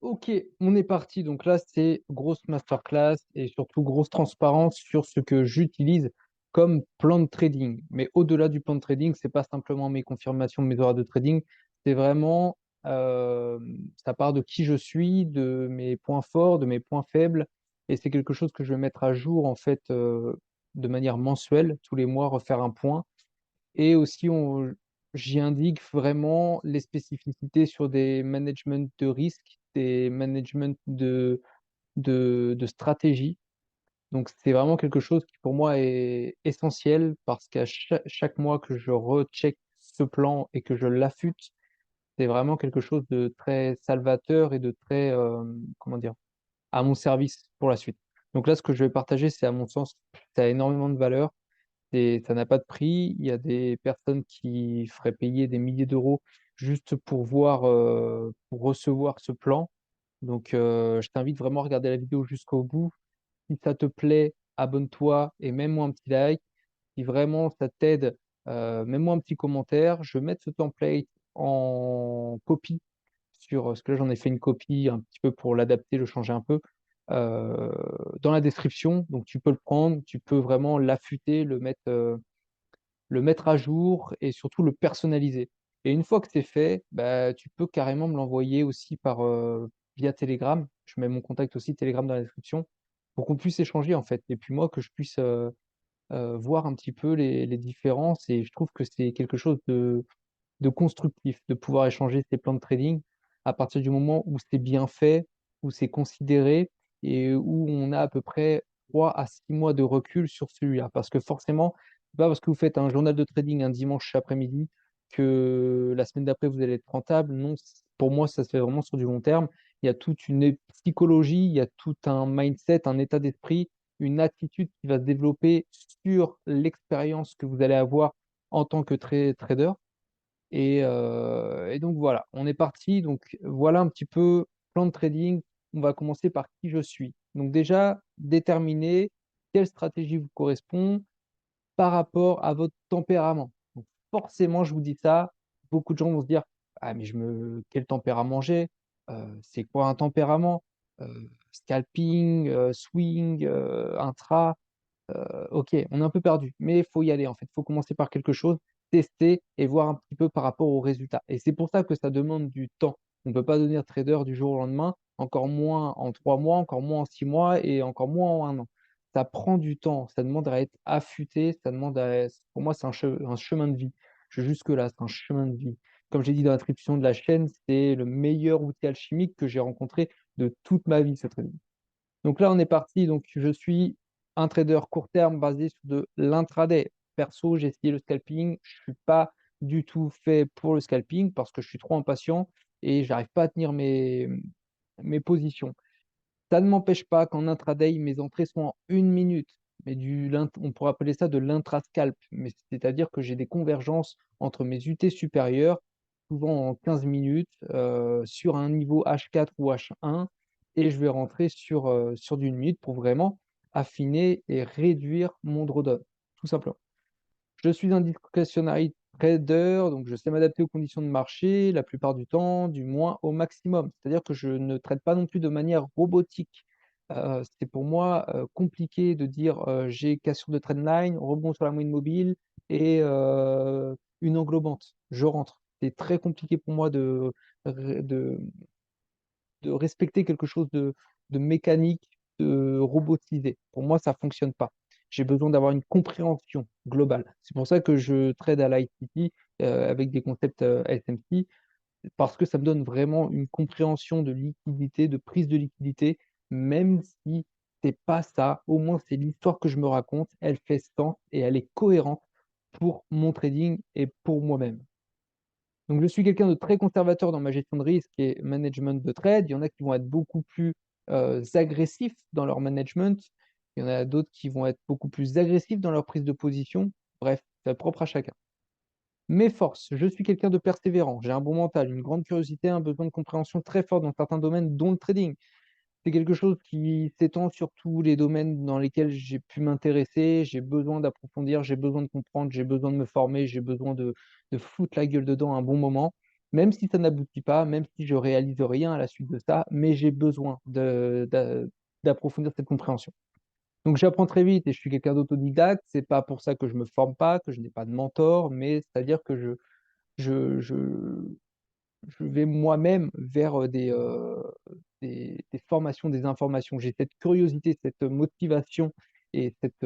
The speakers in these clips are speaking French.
Ok, on est parti. Donc là, c'est grosse masterclass et surtout grosse transparence sur ce que j'utilise comme plan de trading. Mais au-delà du plan de trading, c'est pas simplement mes confirmations, mes horaires de trading. C'est vraiment, ça part de qui je suis, de mes points forts, de mes points faibles. Et c'est quelque chose que je vais mettre à jour en fait de manière mensuelle, tous les mois, refaire un point. Et aussi, j'y indique vraiment les spécificités sur des managements de risque, des managements de stratégie. Donc, c'est vraiment quelque chose qui pour moi est essentiel parce qu'à chaque mois que je recheck ce plan et que je l'affûte, c'est vraiment quelque chose de très salvateur et de très, comment dire, à mon service pour la suite. Donc là, ce que je vais partager, c'est à mon sens, ça a énormément de valeur. Et ça n'a pas de prix. Il y a des personnes qui feraient payer des milliers d'euros juste pour voir, pour recevoir ce plan. Donc, je t'invite vraiment à regarder la vidéo jusqu'au bout. Si ça te plaît, abonne-toi et mets-moi un petit like. Si vraiment ça t'aide, mets-moi un petit commentaire. Je vais mettre ce template en copie sur, parce que là j'en ai fait une copie un petit peu pour l'adapter, le changer un peu, euh, dans la description. Donc tu peux le prendre, tu peux vraiment l'affûter, le mettre à jour et surtout le personnaliser. Et une fois que c'est fait, bah, tu peux carrément me l'envoyer aussi via Telegram. Je mets mon contact aussi Telegram dans la description pour qu'on puisse échanger en fait. Et puis moi, que je puisse voir un petit peu les différences. Et je trouve que c'est quelque chose de constructif de pouvoir échanger ces plans de trading à partir du moment où c'est bien fait, où c'est considéré et où on a à peu près 3 à 6 mois de recul sur celui-là. Parce que forcément, c'est pas parce que vous faites un journal de trading un dimanche après-midi que la semaine d'après vous allez être rentable. Non, pour moi, ça se fait vraiment sur du long terme. Il y a toute une psychologie, il y a tout un mindset, un état d'esprit, une attitude qui va se développer sur l'expérience que vous allez avoir en tant que trader. Et donc voilà, on est parti. Donc voilà un petit peu plan de trading. On va commencer par qui je suis. Donc déjà, déterminer quelle stratégie vous correspond par rapport à votre tempérament. Donc forcément, je vous dis ça, beaucoup de gens vont se dire, ah mais quel tempérament j'ai? C'est quoi un tempérament? Scalping, swing, intra. Ok, on est un peu perdu, mais il faut y aller en fait. Il faut commencer par quelque chose, tester et voir un petit peu par rapport aux résultats. Et c'est pour ça que ça demande du temps. On ne peut pas devenir trader du jour au lendemain, encore moins en 3 mois, encore moins en 6 mois et encore moins en un an. Ça prend du temps, ça demande à être affûté, pour moi, c'est un chemin de vie. Je suis jusque-là, c'est un chemin de vie. Comme j'ai dit dans l'inscription de la chaîne, c'est le meilleur outil alchimique que j'ai rencontré de toute ma vie, ce trading. Donc là, on est parti. Donc, je suis un trader court terme basé sur de l'intraday. Perso, j'ai essayé le scalping. Je ne suis pas du tout fait pour le scalping parce que je suis trop impatient et j'arrive pas à tenir mes positions. Ça ne m'empêche pas qu'en intraday, mes entrées sont en 1 minute. Mais on pourrait appeler ça de l'intrascalp. Mais c'est-à-dire que j'ai des convergences entre mes UT supérieures, souvent en 15 minutes, sur un niveau H4 ou H1. Et je vais rentrer sur du 1 minute pour vraiment affiner et réduire mon drawdown, tout simplement. Je suis un discretionary trader, donc je sais m'adapter aux conditions de marché la plupart du temps, du moins au maximum. C'est-à-dire que je ne traite pas non plus de manière robotique. C'est pour moi compliqué de dire j'ai cassure de trendline, rebond sur la moyenne mobile et une englobante. Je rentre. C'est très compliqué pour moi de, de respecter quelque chose de mécanique, de robotisé. Pour moi, ça ne fonctionne pas. J'ai besoin d'avoir une compréhension globale. C'est pour ça que je trade à l'ICT avec des concepts SMC, parce que ça me donne vraiment une compréhension de liquidité, de prise de liquidité, même si c'est pas ça. Au moins, c'est l'histoire que je me raconte. Elle fait sens et elle est cohérente pour mon trading et pour moi-même. Donc, je suis quelqu'un de très conservateur dans ma gestion de risque et management de trade. Il y en a qui vont être beaucoup plus agressifs dans leur management. Il y en a d'autres qui vont être beaucoup plus agressifs dans leur prise de position. Bref, c'est propre à chacun. Mes forces, je suis quelqu'un de persévérant. J'ai un bon mental, une grande curiosité, un besoin de compréhension très fort dans certains domaines, dont le trading. C'est quelque chose qui s'étend sur tous les domaines dans lesquels j'ai pu m'intéresser. J'ai besoin d'approfondir, j'ai besoin de comprendre, j'ai besoin de me former, j'ai besoin de foutre la gueule dedans un bon moment. même si ça n'aboutit pas, même si je réalise rien à la suite de ça, mais j'ai besoin d'approfondir cette compréhension. Donc j'apprends très vite et je suis quelqu'un d'autodidacte. C'est pas pour ça que je me forme pas, que je n'ai pas de mentor, mais c'est-à-dire que je, je, je vais moi-même vers des formations, des informations. J'ai cette curiosité, cette motivation et cette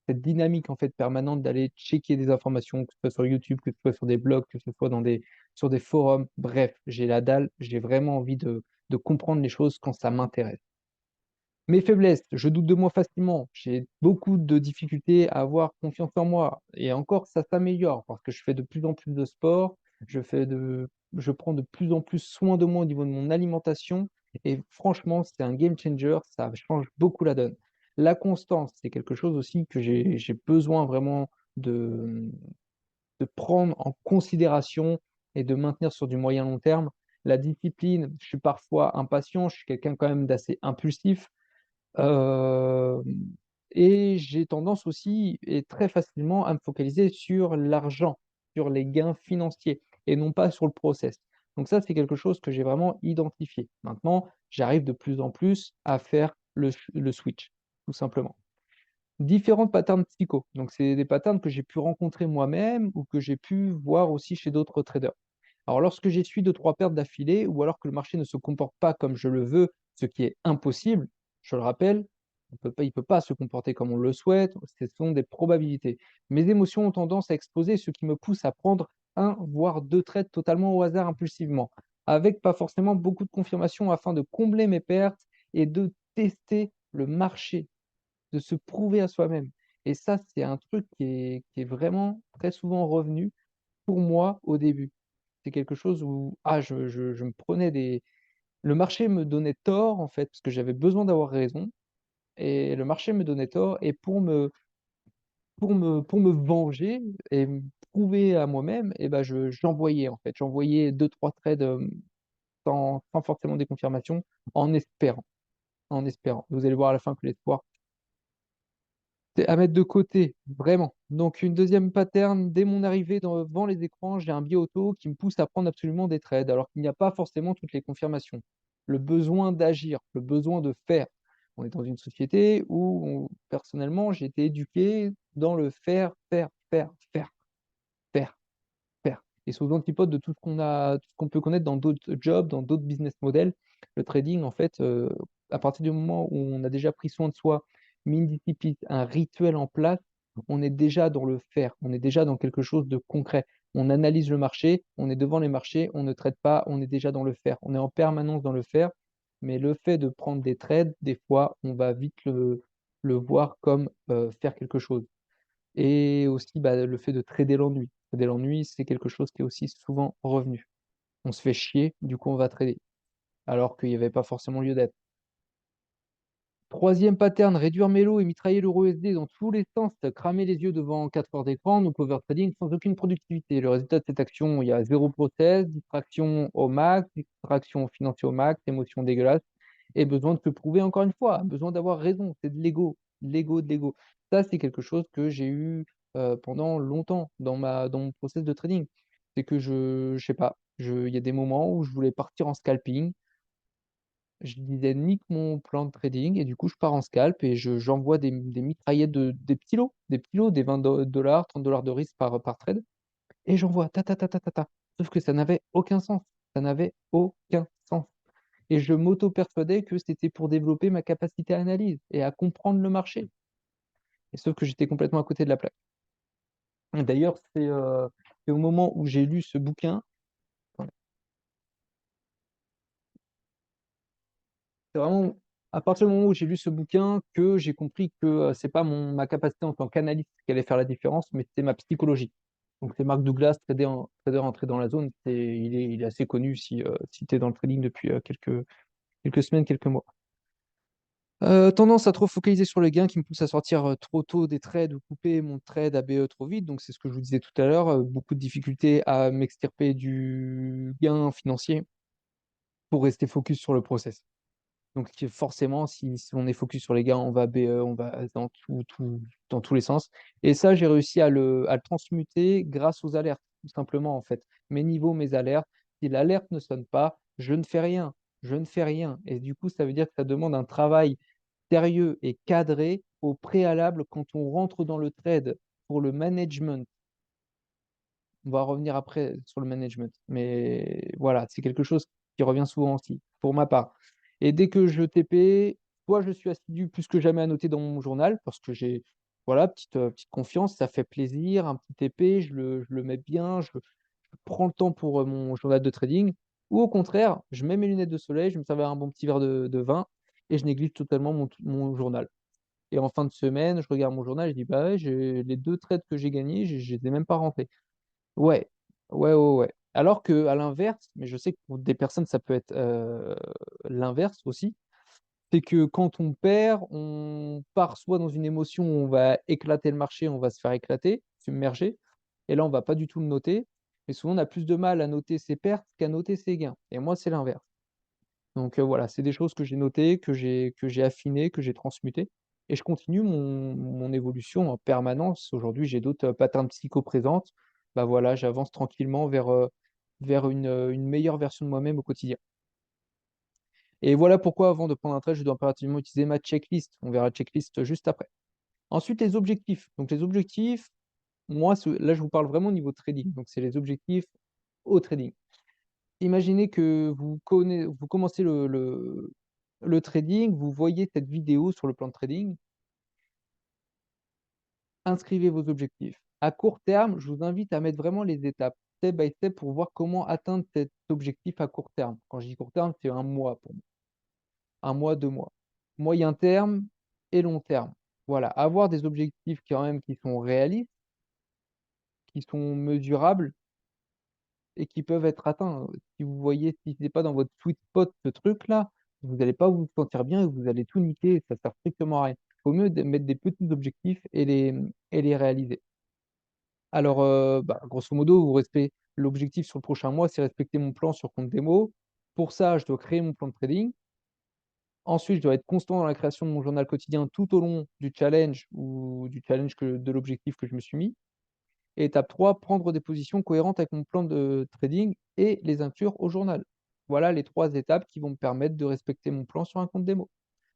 dynamique en fait permanente d'aller checker des informations, que ce soit sur YouTube, que ce soit sur des blogs, que ce soit sur des forums. Bref, j'ai la dalle, j'ai vraiment envie de comprendre les choses quand ça m'intéresse. Mes faiblesses, je doute de moi facilement. J'ai beaucoup de difficultés à avoir confiance en moi. Et encore, ça s'améliore parce que je fais de plus en plus de sport. Je prends de plus en plus soin de moi au niveau de mon alimentation. Et franchement, c'est un game changer. Ça change beaucoup la donne. La constance, c'est quelque chose aussi que j'ai besoin vraiment de, de prendre en considération et de maintenir sur du moyen long terme. La discipline, je suis parfois impatient. Je suis quelqu'un quand même d'assez impulsif. Hem et j'ai tendance aussi et très facilement à me focaliser sur l'argent, sur les gains financiers et non pas sur le process. Donc ça, c'est quelque chose que j'ai vraiment identifié. Maintenant, j'arrive de plus en plus à faire le switch, tout simplement. Différents patterns psycho, donc c'est des patterns que j'ai pu rencontrer moi-même ou que j'ai pu voir aussi chez d'autres traders. Alors lorsque j'essuie 2-3 pertes d'affilée ou alors que le marché ne se comporte pas comme je le veux, ce qui est impossible, je le rappelle, il peut pas se comporter comme on le souhaite, ce sont des probabilités. Mes émotions ont tendance à exploser, ce qui me pousse à prendre un voire 2 trades totalement au hasard impulsivement, avec pas forcément beaucoup de confirmation afin de combler mes pertes et de tester le marché, de se prouver à soi-même. Et ça, c'est un truc qui est vraiment très souvent revenu pour moi au début. C'est quelque chose où, je me prenais des le marché me donnait tort, en fait, parce que j'avais besoin d'avoir raison et le marché me donnait tort et pour me venger et me prouver à moi-même et ben j'envoyais, en fait. J'envoyais 2-3 trades, sans forcément des confirmations, en espérant, en espérant. Vous allez voir à la fin que l'espoir, c'est à mettre de côté, vraiment. Donc une deuxième pattern, dès mon arrivée devant les écrans, j'ai un biais auto qui me pousse à prendre absolument des trades, alors qu'il n'y a pas forcément toutes les confirmations. Le besoin d'agir, le besoin de faire. On est dans une société où personnellement, j'ai été éduqué dans le faire, faire, faire, faire, faire, faire. Et c'est aux antipodes de tout ce qu'on peut connaître dans d'autres jobs, dans d'autres business models. Le trading, en fait, à partir du moment où on a déjà pris soin de soi, mis une discipline, un rituel en place, on est déjà dans le faire, on est déjà dans quelque chose de concret. On analyse le marché, on est devant les marchés, on ne traite pas, on est déjà dans le faire. On est en permanence dans le faire, mais le fait de prendre des trades, des fois, on va vite le voir comme faire quelque chose. Et aussi, bah, le fait de trader l'ennui. Trader l'ennui, c'est quelque chose qui est aussi souvent revenu. On se fait chier, du coup on va trader, alors qu'il y avait pas forcément lieu d'être. Troisième pattern, réduire mes lots et mitrailler l'euro USD dans tous les sens, cramer les yeux devant 4 heures d'écran, donc overtrading sans aucune productivité. Le résultat de cette action, il y a zéro process, distraction au max, distraction financière au max, émotion dégueulasse, et besoin de se prouver encore une fois, besoin d'avoir raison, c'est de l'ego, de l'ego. Ça, c'est quelque chose que j'ai eu pendant longtemps dans mon process de trading. C'est que je sais pas, il y a des moments où je voulais partir en scalping, je disais: «Nique mon plan de trading» et du coup, je pars en scalp et j'envoie des mitraillettes des petits lots, des 20 $, 30 de risque par trade et j'envoie ta ta ta ta ta ta. Sauf que ça n'avait aucun sens, ça n'avait aucun sens et je m'auto-persuadais que c'était pour développer ma capacité à analyse et à comprendre le marché et sauf que j'étais complètement à côté de la plaque. Et d'ailleurs, c'est au moment où j'ai lu ce bouquin. C'est vraiment à partir du moment où j'ai lu ce bouquin que j'ai compris que, c'est pas ma capacité en tant qu'analyste qui allait faire la différence, mais c'était ma psychologie. Donc c'est Mark Douglas, trader entré dans la zone, il est assez connu si tu es dans le trading depuis, quelques semaines, quelques mois. Tendance à trop focaliser sur le gain qui me pousse à sortir, trop tôt des trades ou couper mon trade ABE trop vite, donc c'est ce que je vous disais tout à l'heure, beaucoup de difficultés à m'extirper du gain financier pour rester focus sur le process. Donc qui forcément, si on est focus sur les gars, on va BE, on va dans tous les sens et ça, j'ai réussi à le transmuter grâce aux alertes. tout simplement, en fait. Mes niveaux, mes alertes, si l'alerte ne sonne pas, je ne fais rien, je ne fais rien et du coup, ça veut dire que ça demande un travail sérieux et cadré au préalable quand on rentre dans le trade pour le management. On va revenir après sur le management, mais voilà, c'est quelque chose qui revient souvent aussi, pour ma part. Et dès que je TP, soit je suis assidu plus que jamais à noter dans mon journal parce que j'ai voilà, petite confiance, ça fait plaisir, un petit TP, je le mets bien, je prends le temps pour, mon journal de trading ou au contraire, je mets mes lunettes de soleil, je me sers un bon petit verre de vin et je néglige totalement mon journal. Et en fin de semaine, je regarde mon journal, je dis: «Bah ouais, j'ai les 2 trades que j'ai gagnés, je les ai même pas rentrés». Ouais, ouais. Alors qu'à l'inverse, mais je sais que pour des personnes, ça peut être, l'inverse aussi, c'est que quand on perd, on part soit dans une émotion où on va éclater le marché, on va se faire éclater, submerger et là, on va pas du tout le noter. Mais souvent, on a plus de mal à noter ses pertes qu'à noter ses gains et moi, c'est l'inverse. Donc voilà, c'est des choses que j'ai notées, que j'ai affinées, que j'ai transmutées et je continue mon évolution en permanence. Aujourd'hui, j'ai d'autres, patterns psycho-présentes. Bah, voilà, j'avance tranquillement vers une meilleure version de moi-même au quotidien et voilà pourquoi avant de prendre un trade, je dois impérativement utiliser ma checklist. On verra la checklist juste après. Ensuite, les objectifs. Donc les objectifs, moi, là, je vous parle vraiment au niveau trading. Donc c'est les objectifs au trading. Imaginez que vous commencez le trading, vous voyez cette vidéo sur le plan de trading, inscrivez vos objectifs. À court terme, je vous invite à mettre vraiment les étapes, step by step, pour voir comment atteindre cet objectif à court terme. Quand je dis court terme, c'est un mois pour moi, 1 mois, 2 mois. Moyen terme et long terme. Voilà, avoir des objectifs quand même qui sont réalistes, qui sont mesurables et qui peuvent être atteints. Si vous voyez, si c'est pas dans votre sweet spot ce truc-là, vous allez pas vous sentir bien et vous allez tout niquer, ça sert strictement à rien. Il vaut mieux mettre des petits objectifs et les réaliser. Alors, bah, grosso modo, l'objectif sur le prochain mois, c'est respecter mon plan sur compte démo. Pour ça, je dois créer mon plan de trading. Ensuite, je dois être constant dans la création de mon journal quotidien tout au long du challenge ou du challenge de l'objectif que je me suis mis. Et étape 3, prendre des positions cohérentes avec mon plan de trading et les inclure au journal. Voilà les 3 étapes qui vont me permettre de respecter mon plan sur un compte démo.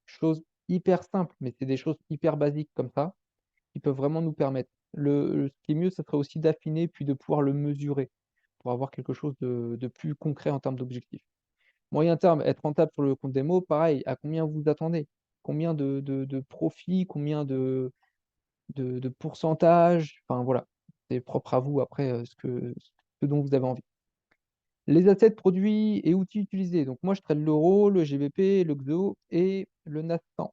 Chose hyper simple, mais c'est des choses hyper basiques comme ça, qui peuvent vraiment nous permettre. Ce qui est mieux, ça serait aussi d'affiner, puis de pouvoir le mesurer, pour avoir quelque chose de plus concret en termes d'objectifs. Moyen terme, être rentable sur le compte démo, pareil, à combien vous vous attendez? Combien de profit? Combien de pourcentage, enfin voilà, c'est propre à vous après, ce dont vous avez envie. Les assets, produits et outils utilisés. Donc moi, je traite l'euro, le GBP, le XO et le NASDAQ.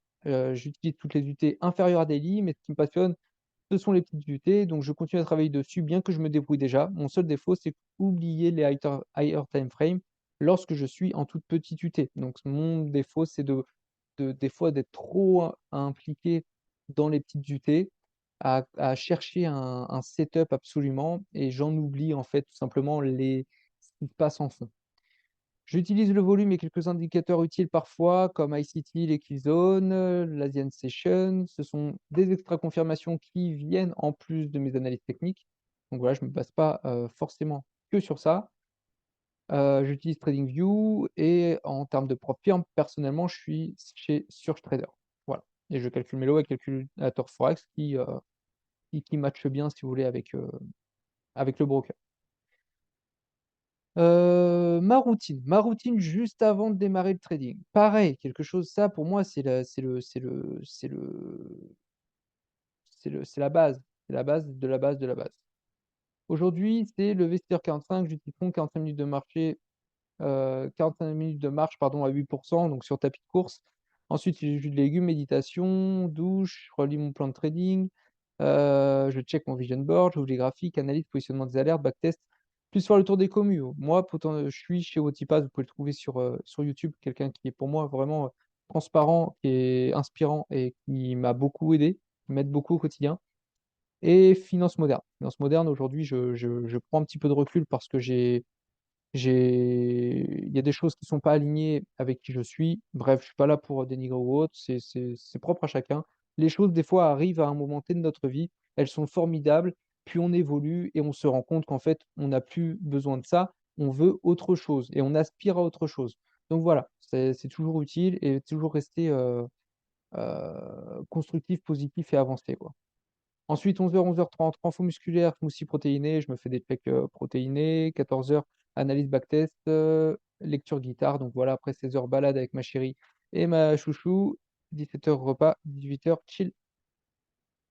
J'utilise toutes les unités inférieures à daily, mais ce qui me passionne, ce sont les petites unités, donc je continue à travailler dessus, bien que je me débrouille déjà. Mon seul défaut, c'est oublier les higher time frame lorsque je suis en toute petite UT. Donc mon défaut, c'est des fois d'être trop impliqué dans les petites UT, à chercher un setup absolument et j'en oublie en fait tout simplement ce qui se passe en fond. J'utilise le volume et quelques indicateurs utiles parfois comme ICT, les keyzones, l'Asian Session. Ce sont des extra confirmations qui viennent en plus de mes analyses techniques. Donc voilà, je ne me base pas, forcément que sur ça. J'utilise TradingView et en termes de propre firme, personnellement, je suis chez SurgeTrader. Voilà et je calcule mes lots avec calculateur forex qui matche bien, si vous voulez, avec le broker. Ma routine juste avant de démarrer le trading. Pareil, quelque chose ça pour moi, c'est la base. C'est la base de la base de la base. Aujourd'hui, c'est lever 6h45, j'utilise mon 45 minutes de marché 45 minutes de marche pardon à 8 donc sur tapis de course. Ensuite, j'ai jus de légumes, méditation, douche, je relis mon plan de trading, je check mon vision board, j'ouvre les graphiques, analyse, positionnement des alertes, backtest, plus faire le tour des commus. Moi, je suis chez Wotipas, vous pouvez le trouver sur YouTube, quelqu'un qui est pour moi vraiment, transparent, qui est inspirant et qui m'a beaucoup aidé, qui m'aide beaucoup au quotidien et finance moderne. Finance moderne, aujourd'hui, je prends un petit peu de recul parce que il y a des choses qui sont pas alignées avec qui je suis. Bref, je suis pas là pour dénigrer ou autre, c'est propre à chacun. Les choses, des fois, arrivent à un moment T de notre vie, elles sont formidables puis on évolue et on se rend compte qu'en fait, on n'a plus besoin de ça, on veut autre chose et on aspire à autre chose. Donc voilà, c'est toujours utile et toujours rester, constructif, positif et avancer, quoi. Ensuite 11:00-11:30, renfo musculaire, smoothie protéiné, je me fais des shakes, protéinés. 14:00, analyse backtest, lecture guitare, donc voilà, après 16:00, balade avec ma chérie et ma chouchou. 17:00, repas. 18:00, chill.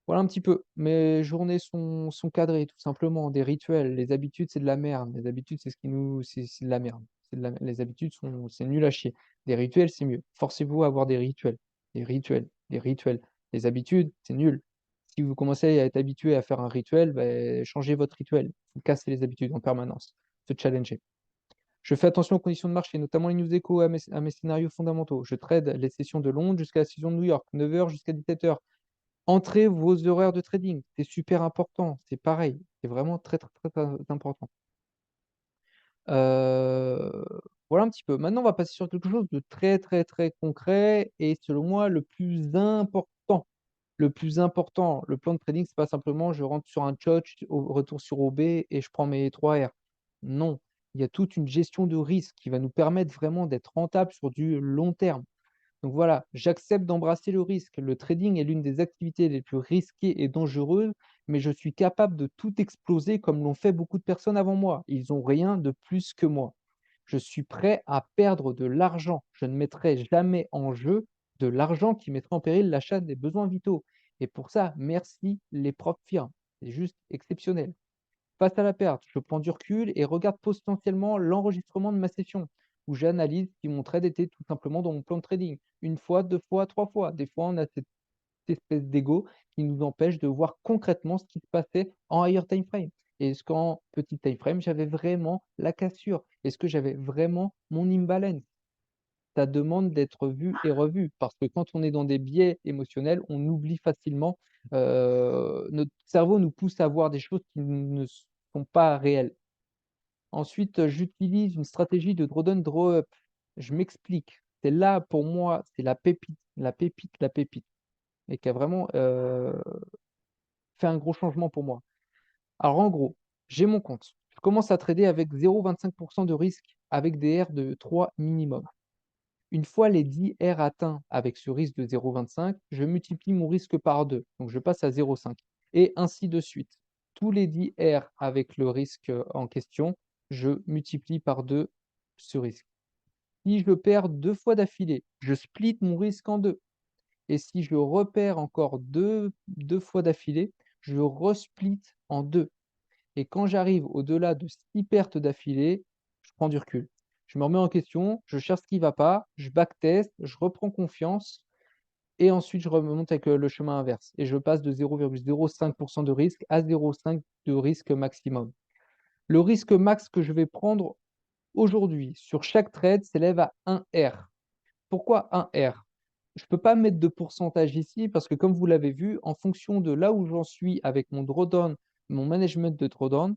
Voilà un petit peu. Mes journées sont cadrées tout simplement. Des rituels, les habitudes, c'est de la merde. Les habitudes, c'est ce qui nous c'est de la merde. C'est de la Les habitudes c'est nul à chier. Des rituels, c'est mieux. Forcez-vous à avoir des rituels, des rituels, des rituels. Les habitudes, c'est nul. Si vous commencez à être habitué à faire un rituel, beh, changez votre rituel. Faut casser les habitudes en permanence, se challenger. Je fais attention aux conditions de marché, notamment les news échos, à mes scénarios fondamentaux. Je trade les sessions de Londres jusqu'à la session de New York, 9 heures jusqu'à 17 heures. Entrez vos horaires de trading, c'est super important, c'est pareil, c'est vraiment très, très, très, très important. Heu, voilà un petit peu. Maintenant, on va passer sur quelque chose de très, très, très concret et selon moi le plus important. Le plus important, le plan de trading, c'est pas simplement je rentre sur un tchatch, au retour sur OB et je prends mes 3 R. Non, il y a toute une gestion de risque qui va nous permettre vraiment d'être rentable sur du long terme. Donc voilà, j'accepte d'embrasser le risque. Le trading est l'une des activités les plus risquées et dangereuses, mais je suis capable de tout exploser comme l'ont fait beaucoup de personnes avant moi. Ils ont rien de plus que moi. Je suis prêt à perdre de l'argent. Je ne mettrai jamais en jeu de l'argent qui mettrait en péril l'achat des besoins vitaux. Et pour ça, merci les propres firmes. C'est juste exceptionnel. Face à la perte, je prends du recul et regarde potentiellement l'enregistrement de ma session, où j'analyse si mon trade était tout simplement dans mon plan de trading. Une fois, 2 fois, 3 fois. Des fois, on a cette espèce d'ego qui nous empêche de voir concrètement ce qui se passait en higher time frame. Et est-ce qu'en petit time frame, j'avais vraiment la cassure? Est-ce que j'avais vraiment mon imbalance? Ça demande d'être vu et revu parce que quand on est dans des biais émotionnels, on oublie facilement, notre cerveau nous pousse à voir des choses qui ne sont pas réelles. Ensuite, j'utilise une stratégie de drawdown draw up. Je m'explique. C'est là pour moi, c'est la pépite, la pépite, la pépite et qui a vraiment, fait un gros changement pour moi. Alors en gros, j'ai mon compte. Je commence à trader avec 0,25 de risque avec des R de 3 minimum. Une fois les 10 R atteints avec ce risque de 0,25, je multiplie mon risque par 2, donc je passe à 0,5 et ainsi de suite. Tous les 10 R avec le risque, en question, je multiplie par 2 ce risque. Si je perds 2 fois d'affilée, je split mon risque en 2 et si je repère encore deux fois d'affilée, je resplit en 2. Et quand j'arrive au-delà de 6 pertes d'affilée, je prends du recul. Je me remets en question, je cherche ce qui ne va pas, je backtest, je reprends confiance et ensuite je remonte avec, le chemin inverse et je passe de 0,05 de risque à 0,5 de risque maximum. Le risque max que je vais prendre aujourd'hui sur chaque trade s'élève à 1 R. Pourquoi 1 R? Je ne peux pas mettre de pourcentage ici parce que comme vous l'avez vu, en fonction de là où j'en suis avec mon drawdown, mon management de drawdown,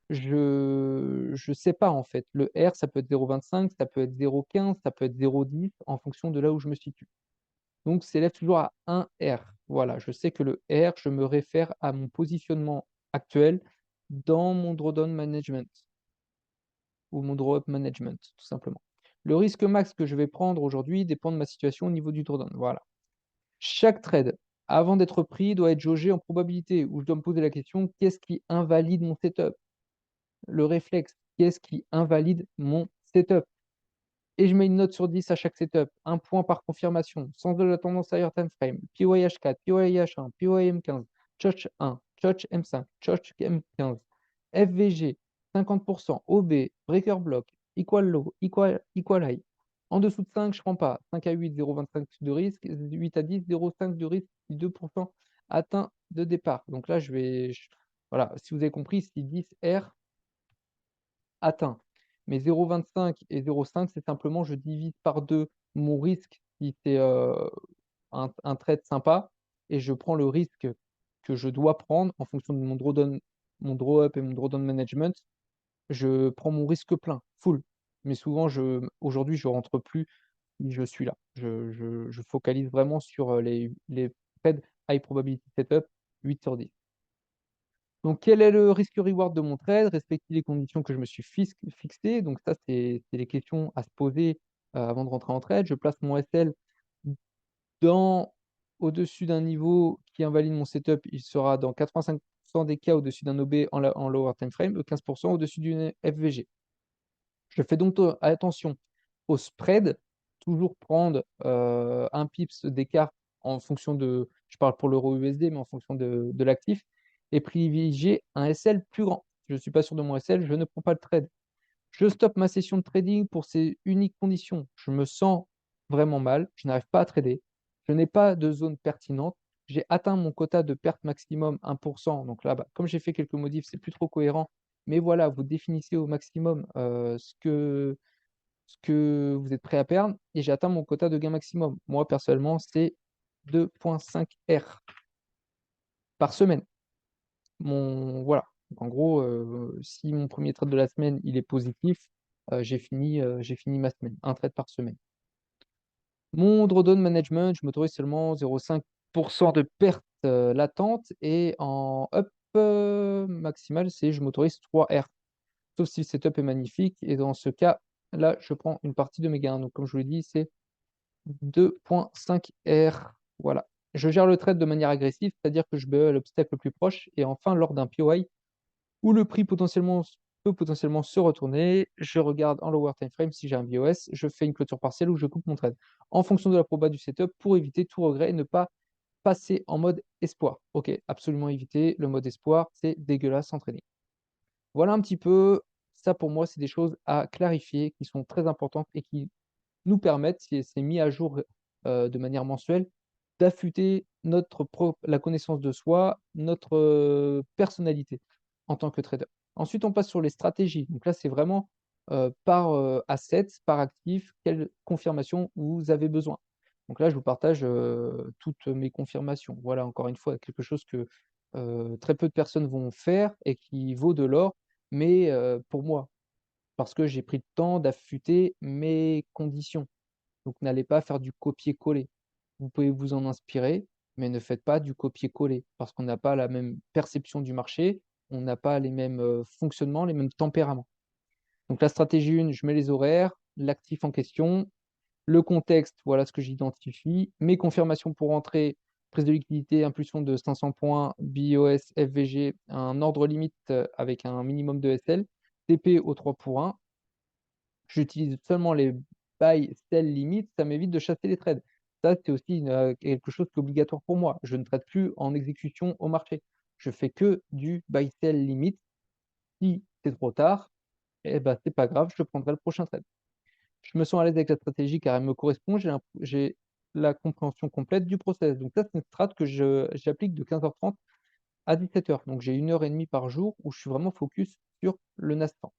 je sais pas en fait. Le R, ça peut être 0,25, ça peut être 0,15, ça peut être 0,10 en fonction de là où je me situe. Donc s'élève toujours à 1 R. Voilà, je sais que le R, je me réfère à mon positionnement actuel dans mon drawdown management ou mon draw up management, tout simplement. Le risque max que je vais prendre aujourd'hui dépend de ma situation au niveau du drawdown. Voilà. Chaque trade, avant d'être pris, doit être jaugé en probabilité, où je dois me poser la question: qu'est-ce qui invalide mon setup? Le réflexe, qu'est-ce qui invalide mon setup? Et je mets une note sur 10 à chaque setup, un point par confirmation, sens de la tendance higher time frame, PYH4, PYH1, PYM15, Church 1, Church M5, Church M15, FVG, 50%, OB, breaker block, equal low, equal high. En dessous de 5, je ne prends pas. 5 à 8, 0,25 de risque. 8 à 10, 0,5 de risque, 2% atteint de départ. Donc là, voilà, si vous avez compris, si 10 R atteint. Mais 0,25 et 0,5, c'est simplement je divise par 2 mon risque si c'est, un trade sympa et je prends le risque que je dois prendre en fonction de mon draw up et mon drawdown management. Je prends mon risque plein, full. Mais souvent aujourd'hui, je rentre plus si je suis là. Je focalise vraiment sur, les trades high probability setup, 8 sur 10. Donc, quel est le risque-reward de mon trade? Respecter les conditions que je me suis fixées. Donc ça, c'est les questions à se poser, avant de rentrer en trade. Je place mon SL dans au-dessus d'un niveau qui invalide mon setup, il sera dans 85 des cas au-dessus d'un OB en lower time frame, 15 au-dessus d'une FVG. Je fais donc attention au spread, toujours prendre, 1 pips d'écart en fonction de je parle pour l'euro USD, mais en fonction de l'actif et privilégier un SL plus grand. Je ne suis pas sûr de mon SL, je ne prends pas le trade. Je stoppe ma session de trading pour ces uniques conditions. Je me sens vraiment mal, je n'arrive pas à trader, je n'ai pas de zone pertinente, j'ai atteint mon quota de perte maximum 1%. Donc là, bah, comme j'ai fait quelques modifs, c'est plus trop cohérent. Mais voilà, vous définissez au maximum ce que vous êtes prêt à perdre et j'ai atteint mon quota de gain maximum. Moi, personnellement, c'est 2,5 R par semaine. Voilà. Donc en gros, si mon premier trade de la semaine, il est positif, j'ai fini ma semaine, un trade par semaine. Mon drawdown management, je m'autorise seulement 0,5 de perte, latente et en up, maximal, c'est je m'autorise 3 R. Sauf si le setup est magnifique et dans ce cas, là, je prends une partie de mes gains. Donc comme je vous l'ai dit, c'est 2,5 R. Voilà. Je gère le trade de manière agressive, c'est-à-dire que je BE l'obstacle le plus proche et enfin lors d'un POI où le prix peut potentiellement se retourner. Je regarde en lower time frame si j'ai un BOS, je fais une clôture partielle ou je coupe mon trade en fonction de la proba du setup pour éviter tout regret et ne pas passer en mode espoir. Ok, absolument éviter le mode espoir, c'est dégueulasse en trading. Voilà un petit peu, ça pour moi, c'est des choses à clarifier qui sont très importantes et qui nous permettent, si c'est mis à jour de manière mensuelle, d'affûter la connaissance de soi, notre personnalité en tant que trader. Ensuite, on passe sur les stratégies. Donc là, c'est vraiment par asset, par actif, quelle confirmation vous avez besoin. Donc là, je vous partage toutes mes confirmations. Voilà, encore une fois, quelque chose que très peu de personnes vont faire et qui vaut de l'or, mais pour moi, parce que j'ai pris le temps d'affûter mes conditions. Donc n'allez pas faire du copier-coller. Vous pouvez vous en inspirer, mais ne faites pas du copier-coller parce qu'on n'a pas la même perception du marché, on n'a pas les mêmes, fonctionnements, les mêmes tempéraments. Donc la stratégie 1, je mets les horaires, l'actif en question, le contexte, voilà ce que j'identifie, mes confirmations pour entrer, prise de liquidité, impulsion de 500 points, BIOS, FVG, un ordre limite, avec un minimum de SL, TP au 3 pour 1. J'utilise seulement les buy, sell limit, ça m'évite de chasser les trades. Ça, c'est aussi quelque chose qui est obligatoire pour moi. Je ne trade plus en exécution au marché. Je fais que du buy, sell limit. Si c'est trop tard, eh ben, c'est pas grave, je prendrai le prochain trade. Je me sens à l'aise avec la stratégie car elle me correspond, j'ai la compréhension complète du process. Donc ça, c'est une strat que j'applique de 15h30 à 17h. Donc j'ai 1 heure et demie par jour où je suis vraiment focus sur le Nasdaq.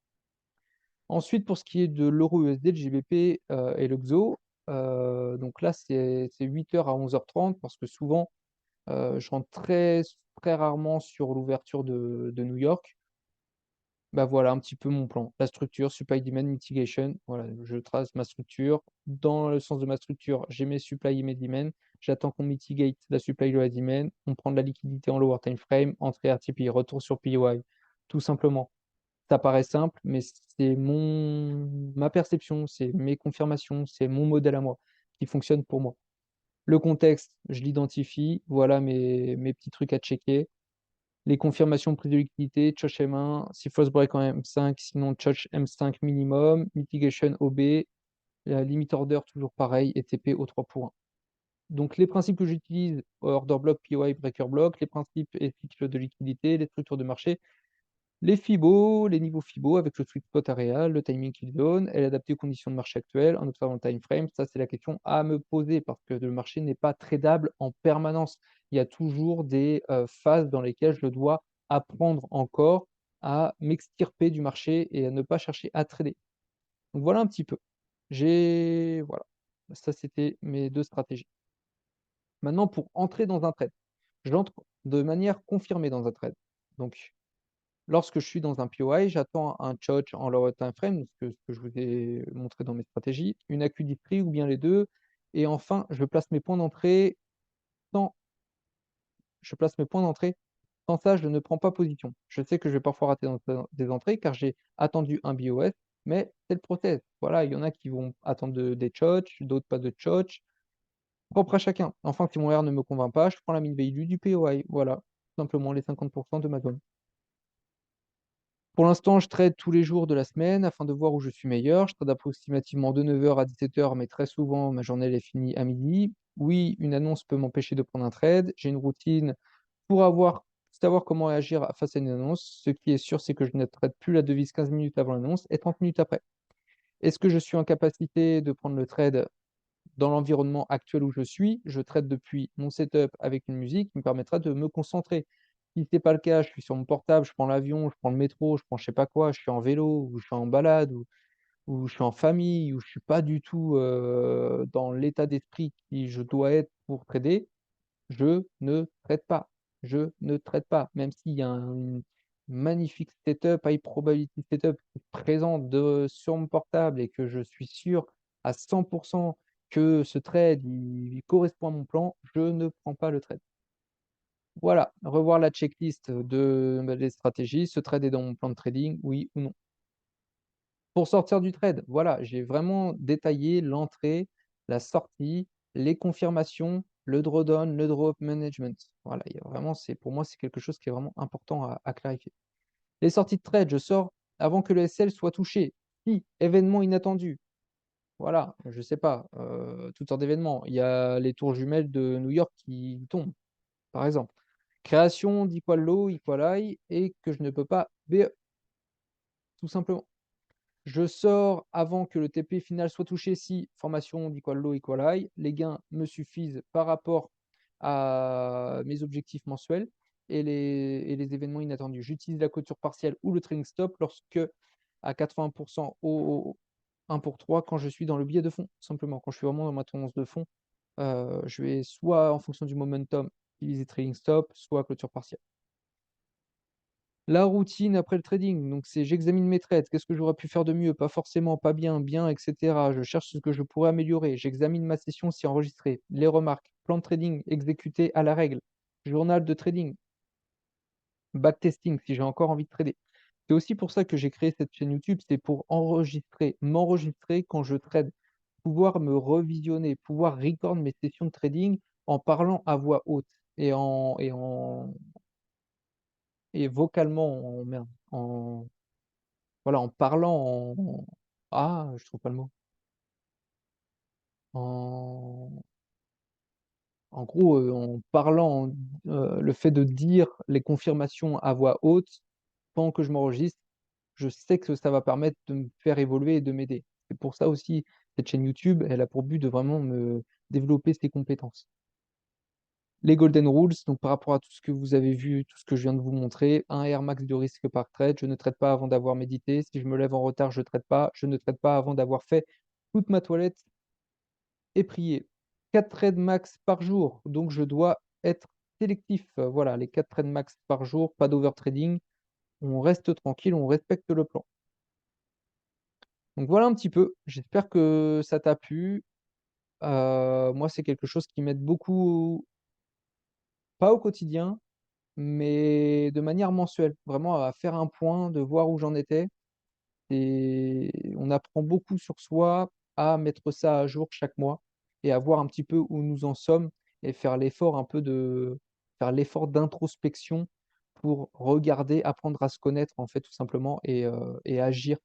Ensuite, pour ce qui est de l'euro USD, le GBP, et le XO, donc là, c'est 8h à 11h30 parce que souvent, je rentre très rarement sur l'ouverture de New York. Bah, voilà un petit peu mon plan. La structure, supply demand mitigation, voilà, je trace ma structure. Dans le sens de ma structure, j'ai mes supply et mes demand. J'attends qu'on mitigate la supply et la demand. On prend de la liquidité en lower time frame, entrée RTP, retour sur POI, tout simplement. Ça paraît simple, mais c'est ma perception, c'est mes confirmations, c'est mon modèle à moi qui fonctionne pour moi. Le contexte, je l'identifie, voilà mes petits trucs à checker. Les confirmations de prise de liquidité, Choch M1, si first break en M5, sinon Choch M5 minimum, mitigation OB, la limit order toujours pareil, et TP au 3 pour 1. Donc les principes que j'utilise, order block, POI, breaker block, les principes et cycles de liquidité, les structures de marché, les FIBO, les niveaux FIBO avec le sweet spot area, le timing qu'il donne, elle est adaptée aux conditions de marché actuelles en observant le time frame. Ça, c'est la question à me poser parce que le marché n'est pas tradable en permanence. Il y a toujours des phases dans lesquelles je dois apprendre encore à m'extirper du marché et à ne pas chercher à trader. Donc voilà un petit peu. Voilà. Ça, c'était mes deux stratégies. Maintenant, pour entrer dans un trade, j'entre de manière confirmée dans un trade. Donc, lorsque je suis dans un POI, j'attends un choch en lower time frame, ce que je vous ai montré dans mes stratégies, une accu prix ou bien les deux. Et enfin, je place mes points d'entrée Sans ça, je ne prends pas position. Je sais que je vais parfois rater des entrées car j'ai attendu un BOS, mais c'est le process. Voilà, il y en a qui vont attendre des tchotchs, d'autres pas de tchotchs, propre à chacun. Enfin, si mon R ne me convainc pas, je prends la mine value du POI. Voilà, tout simplement les 50 de ma zone. Pour l'instant, je trade tous les jours de la semaine afin de voir où je suis meilleur. Je trade approximativement de 9 heures à 17 heures, mais très souvent, ma journée elle est finie à midi. Oui, une annonce peut m'empêcher de prendre un trade. J'ai une routine pour savoir comment réagir face à une annonce. Ce qui est sûr, c'est que je ne trade plus la devise 15 minutes avant l'annonce et 30 minutes après. Est-ce que je suis en capacité de prendre le trade dans l'environnement actuel où je suis? Je trade depuis mon setup avec une musique qui me permettra de me concentrer. Si ce n'est pas le cas, je suis sur mon portable, je prends l'avion, je prends le métro, je prends je sais pas quoi, je suis en vélo ou je suis en balade ou je suis en famille ou je suis pas du tout, dans l'état d'esprit qui je dois être pour trader, je ne traite pas. Je ne traite pas. Même s'il y a une magnifique setup, high probability setup qui se présente sur mon portable et que je suis sûr à 100 que ce trade, il correspond à mon plan, je ne prends pas le trade. Voilà, revoir la checklist des stratégies. Ce trade est dans mon plan de trading, oui ou non? Pour sortir du trade, voilà, j'ai vraiment détaillé l'entrée, la sortie, les confirmations, le drawdown, le drop management. Voilà, il y a vraiment pour moi, c'est quelque chose qui est vraiment important à clarifier. Les sorties de trade, je sors avant que le SL soit touché. Si, événement inattendu, voilà, je sais pas, toutes sortes d'événements. Il y a les tours jumelles de New York qui tombent, par exemple. Création d'equal low, equal high et que je ne peux pas BE, tout simplement. Je sors avant que le TP final soit touché si formation d'equal low, equal high. Les gains me suffisent par rapport à mes objectifs mensuels et les événements inattendus. J'utilise la clôture partielle ou le trailing stop lorsque à 80 au 1 pour 3 quand je suis dans le biais de fond, simplement. Quand je suis vraiment dans ma tendance de fond, je vais soit en fonction du momentum utiliser trailing stop, soit clôture partielle. La routine après le trading, donc c'est j'examine mes trades. Qu'est-ce que j'aurais pu faire de mieux? Pas forcément, pas bien, bien, et cetera. Je cherche ce que je pourrais améliorer. J'examine ma session si enregistrée, les remarques, plan de trading exécuté à la règle, journal de trading, backtesting si j'ai encore envie de trader. C'est aussi pour ça que j'ai créé cette chaîne YouTube, c'est pour m'enregistrer quand je trade, pouvoir me revisionner, pouvoir record mes sessions de trading en parlant à voix haute et vocalement en merde, voilà, en parlant je trouve pas le mot. En en gros, en parlant, le fait de dire les confirmations à voix haute, pendant que je m'enregistre, je sais que ça va permettre de me faire évoluer et de m'aider. C'est pour ça aussi, cette chaîne YouTube, elle a pour but de vraiment me développer ces compétences. Les golden rules, donc par rapport à tout ce que vous avez vu, tout ce que je viens de vous montrer, un R max de risque par trade, je ne traite pas avant d'avoir médité. Si je me lève en retard, je ne traite pas. Je ne traite pas avant d'avoir fait toute ma toilette et prier. 4 trades max par jour, donc je dois être sélectif. Voilà, les 4 trades max par jour, pas d'overtrading. On reste tranquille, on respecte le plan. Donc voilà un petit peu, j'espère que ça t'a plu. Moi, c'est quelque chose qui m'aide beaucoup, pas au quotidien, mais de manière mensuelle, vraiment à faire un point, de voir où j'en étais et on apprend beaucoup sur soi à mettre ça à jour chaque mois et à voir un petit peu où nous en sommes et faire l'effort d'introspection pour regarder, apprendre à se connaître en fait tout simplement et agir,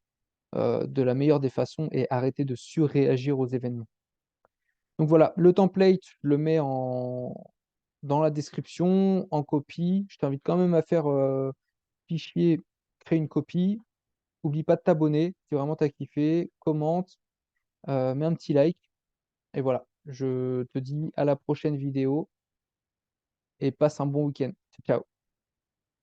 de la meilleure des façons et arrêter de surréagir aux événements. Donc voilà, le template, je le mets dans la description, en copie. Je t'invite quand même à faire, fichier, créer une copie. Oublie pas de t'abonner si vraiment tu as kiffé, commente, mets un petit like et voilà. Je te dis à la prochaine vidéo et passe un bon week-end. Ciao.